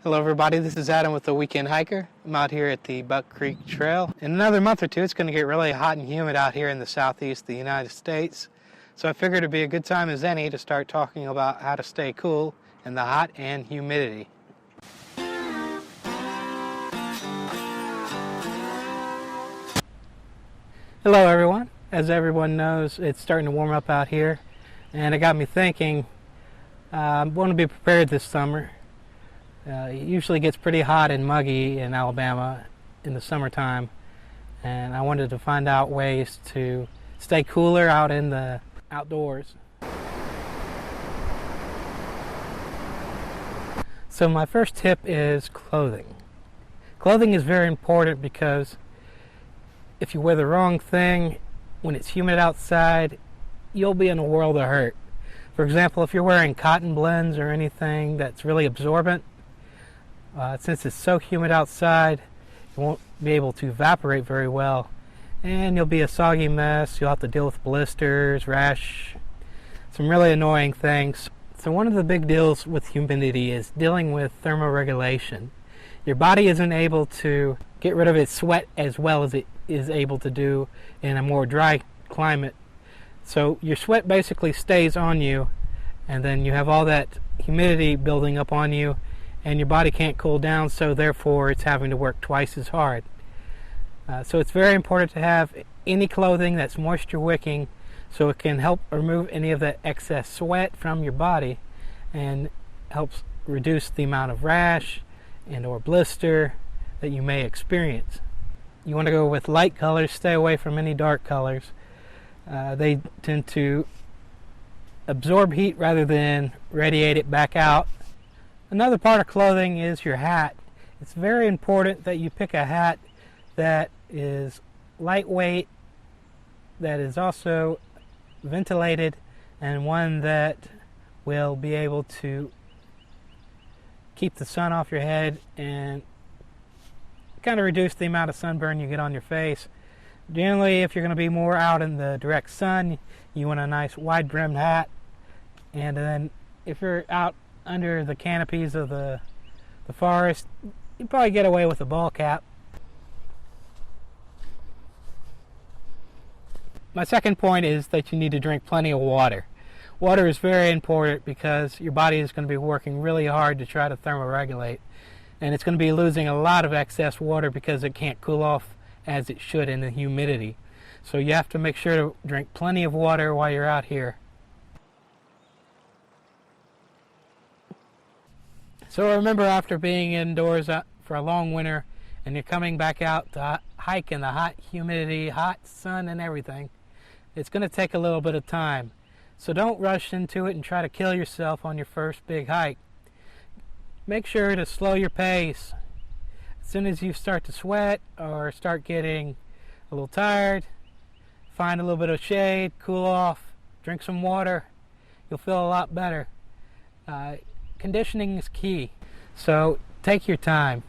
Hello everybody, this is Adam with The Weekend Hiker. I'm out here at the Buck Creek Trail. In another month or two it's going to get really hot and humid out here in the southeast of the United States. So I figured it'd be a good time as any to start talking about how to stay cool in the hot and humidity. Hello everyone. As everyone knows, it's starting to warm up out here, and it got me thinking, I want to be prepared this summer. It usually gets pretty hot and muggy in Alabama in the summertime, and I wanted to find out ways to stay cooler out in the outdoors. So my first tip is clothing. Clothing is very important because if you wear the wrong thing when it's humid outside, you'll be in a world of hurt. For example, if you're wearing cotton blends or anything that's really absorbent, since it's so humid outside, it won't be able to evaporate very well, and you'll be a soggy mess. You'll have to deal with blisters, rash, some really annoying things. So one of the big deals with humidity is dealing with thermoregulation. Your body isn't able to get rid of its sweat as well as it is able to do in a more dry climate. So your sweat basically stays on you, and then you have all that humidity building up on you, and your body can't cool down, so therefore it's having to work twice as hard. So it's very important to have any clothing that's moisture wicking, so it can help remove any of that excess sweat from your body and helps reduce the amount of rash and or blister that you may experience. You want to go with light colors, stay away from any dark colors. They tend to absorb heat rather than radiate it back out. Another part of clothing is your hat. It's very important that you pick a hat that is lightweight, that is also ventilated, and one that will be able to keep the sun off your head and kind of reduce the amount of sunburn you get on your face. Generally, if you're going to be more out in the direct sun, you want a nice wide-brimmed hat. And then if you're out under the canopies of the forest, you probably get away with a ball cap. My second point is that you need to drink plenty of water. Water is very important because your body is going to be working really hard to try to thermoregulate, and it's going to be losing a lot of excess water because it can't cool off as it should in the humidity. So you have to make sure to drink plenty of water while you're out here. So remember, after being indoors for a long winter and you're coming back out to hike in the hot humidity, hot sun and everything, it's going to take a little bit of time. So don't rush into it and try to kill yourself on your first big hike. Make sure to slow your pace. As soon as you start to sweat or start getting a little tired, find a little bit of shade, cool off, drink some water. You'll feel a lot better. Conditioning is key, so take your time.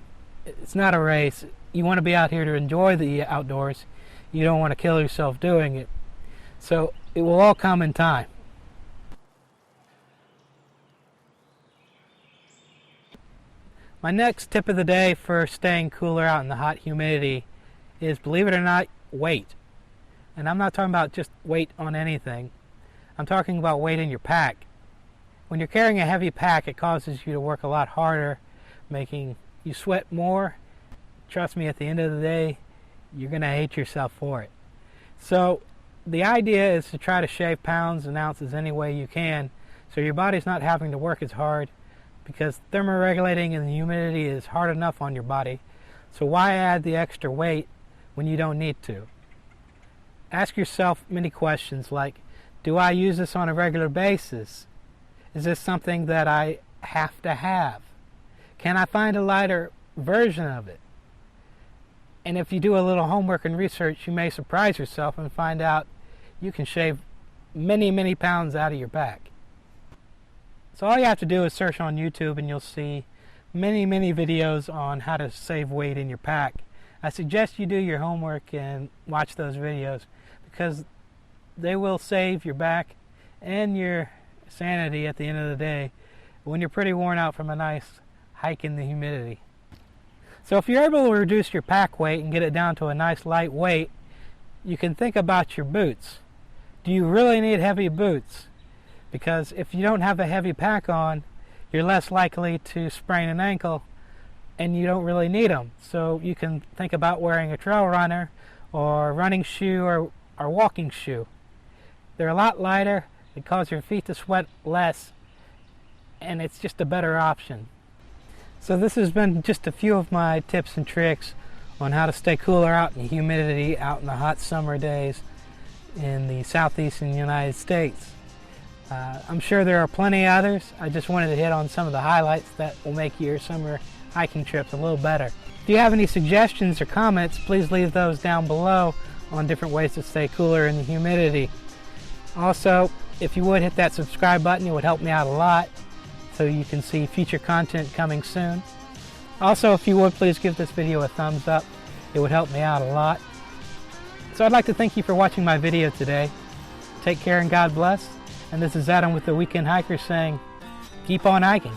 It's not a race. You want to be out here to enjoy the outdoors. You don't want to kill yourself doing it. So it will all come in time. My next tip of the day for staying cooler out in the hot humidity is, believe it or not, weight. And I'm not talking about just weight on anything. I'm talking about weight in your pack. When you're carrying a heavy pack, it causes you to work a lot harder, making you sweat more. Trust me, at the end of the day, you're going to hate yourself for it. So the idea is to try to shave pounds and ounces any way you can, so your body's not having to work as hard, because thermoregulating in the humidity is hard enough on your body. So why add the extra weight when you don't need to? Ask yourself many questions like, do I use this on a regular basis? Is this something that I have to have? Can I find a lighter version of it? And if you do a little homework and research, you may surprise yourself and find out you can shave many, many pounds out of your back. So all you have to do is search on YouTube and you'll see many, many videos on how to save weight in your pack. I suggest you do your homework and watch those videos because they will save your back and your sanity at the end of the day when you're pretty worn out from a nice hike in the humidity. So if you're able to reduce your pack weight and get it down to a nice light weight, you can think about your boots. Do you really need heavy boots? Because if you don't have a heavy pack on, you're less likely to sprain an ankle, and you don't really need them. So you can think about wearing a trail runner or running shoe or walking shoe. They're a lot lighter, they cause your feet to sweat less, and it's just a better option. So this has been just a few of my tips and tricks on how to stay cooler out in the humidity, out in the hot summer days in the southeastern United States. I'm sure there are plenty others. I just wanted to hit on some of the highlights that will make your summer hiking trips a little better. If you have any suggestions or comments, please leave those down below on different ways to stay cooler in the humidity. Also, if you would hit that subscribe button, it would help me out a lot so you can see future content coming soon. Also, if you would please give this video a thumbs up, it would help me out a lot. So I'd like to thank you for watching my video today. Take care and God bless. And this is Adam with The Weekend Hiker saying, keep on hiking.